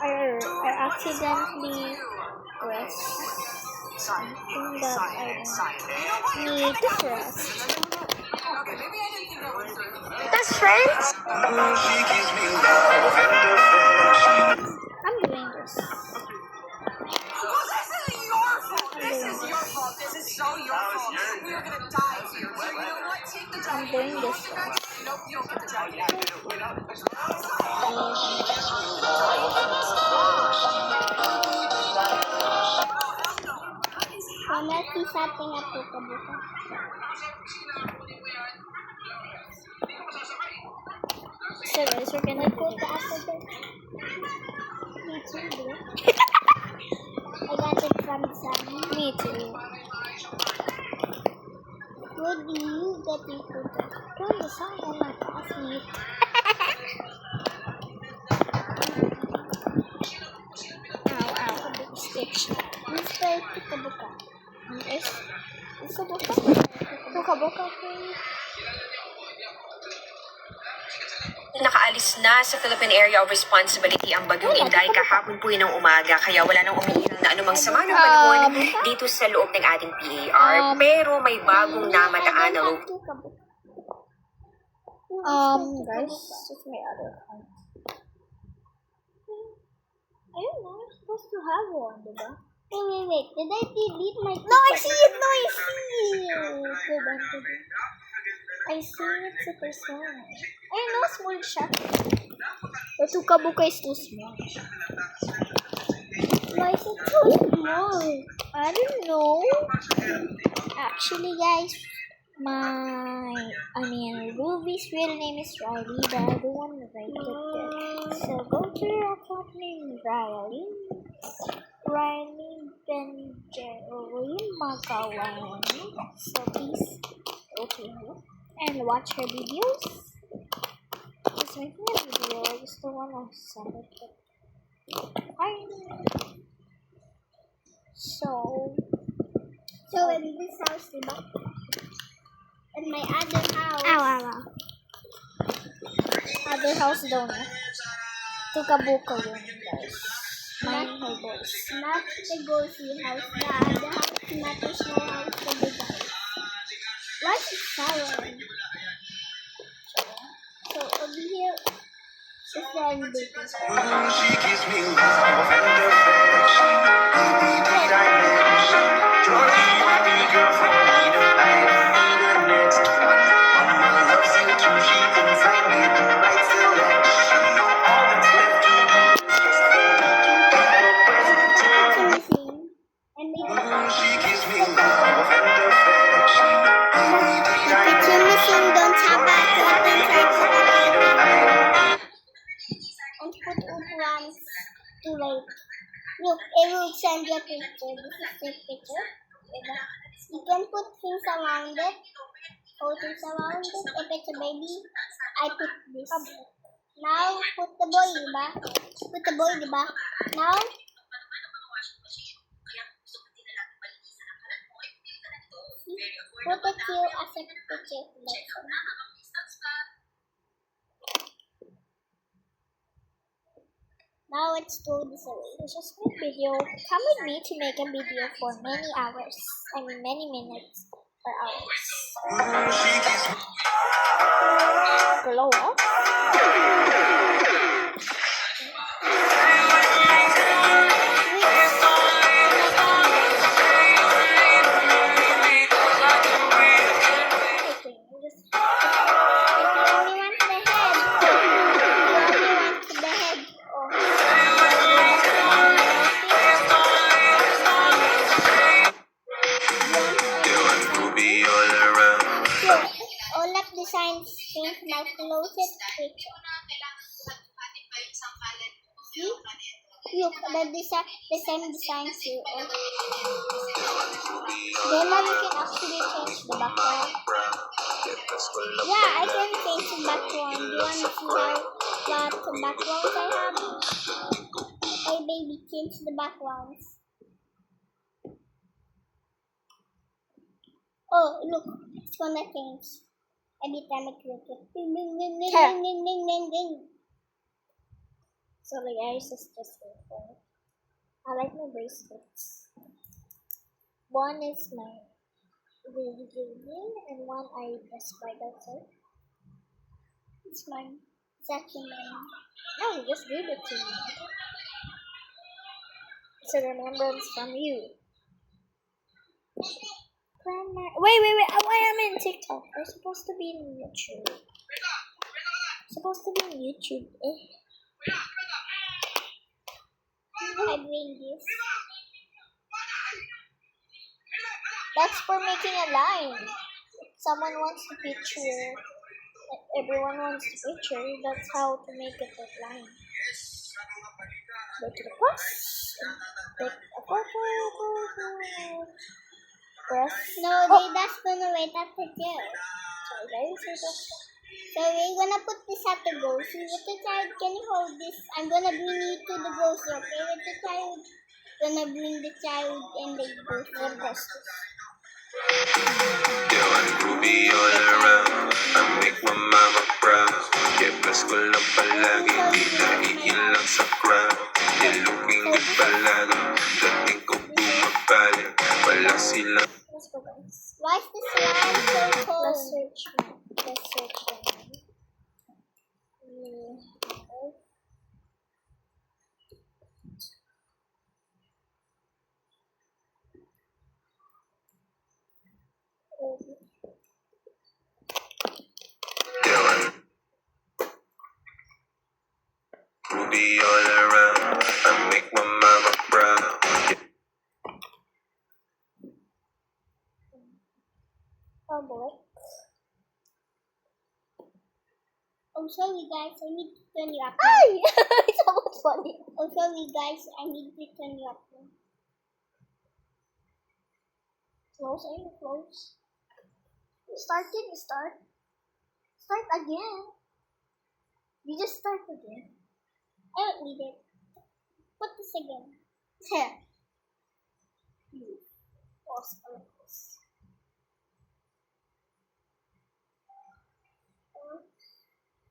I accidentally pressed something that I don't need to press. That's right. I'm doing this. This is your fault. This is so your fault. We are gonna die here. So you know what? Take the I'm jacket. doing this one. Nope, you don't get the jacket. Wanna see something up to kabuka? So guys, we're gonna go to alphabet. Me too, bro. I got it from Sam. Me too. Where do you get it from? From the song of my classmate. Ow. Stitch. Mr. Kabuka. Kabuka? Kabuka. Nakaalis na sa Philippine Area of Responsibility ang Bagyong Inday kahapon po ng umaga, kaya wala nang umiiral na anumang sama ng panahon dito sa loob ng ating PAR. Pero may bagong namataan na Guys, this is my other account. I don't know, I'm supposed to have one, diba? Wait. Did I delete my... No, I see it! Go back to it. I see it super small. I know, small siya. But to kabuka is too small. Why is it so small? I don't know. Actually, guys, Ruby's real name is Riley, but I don't want to write it there. So go to your account name, Riley Benjeroin Magawani. So please go to her and watch her videos. She's making a video. I just don't want to send it. So in this house, diba? In my other house. Ow. Other house daw na. To kabuka yun, guys. Mine her boys. Not the Goshi house. The other house, not the small house, the big house. What is Sharon? So over here is Sharon Baker. She gives me love and affection. Baby, dimension. You're the only girl for me tonight. Be the next one. Mama loves you too. She thinks I made the right selection. All that's left to do is just for me to be the present. She gives me love and affection. Baby, dimension. Don't tap You're the only girl for me tonight. And put once too late. Look, it will send you a picture. This is the picture. You can put things around it. Photos around it. If it's a baby, I put this. Now, put the boy, diba? Now, put it here as a picture. Now let's throw this away. It's just a video. Come with me to make a video for many hours. Many minutes or hours. Glow up. All of the signs change my closest picture. See? Look, the same designs here. Then now we can actually change the background. Yeah, I can change the background. Do you want to see what backgrounds I have? Hey baby, change the backgrounds. Oh, look, it's gonna change. Every time I click it. Ding, ding, ding, ding, ding, ding, ding, ding, ding. Sorry guys, it's just my phone. I like my bracelets. One is my baby and one I just buy outside. It's mine. It's actually mine. No, you just gave it to me. It's a remembrance from you. Wait. Why am I in TikTok? I'm supposed to be in YouTube. Supposed to be in YouTube. I bring this. That's for making a line. If someone wants to picture, everyone wants to picture, that's how to make it that line. Go to the cross, take a photo, press. No, that's gonna wait at the jail. So we're gonna put this at the ghost. With the child, can you hold this? I'm gonna bring you to the ghost, okay? With the child, gonna bring the child and the ghost and ghost. Yo, and Ruby all around. I make my mama proud. Kebas ko lang palagi, di nahihil lang sa crowd. You're looking good palagi, dating ko bumabalik. Wala silang Let's go, guys. Why is this line so cold? Let's search. Ruby all around. I make my mama proud. Oh boy. Oh, sorry guys, I need to turn you up. Ay! It's almost funny. Oh, sorry guys, I need to turn you up. Close, are you close? Start again. You just start again. I don't need it. Put this again. Here. Pause.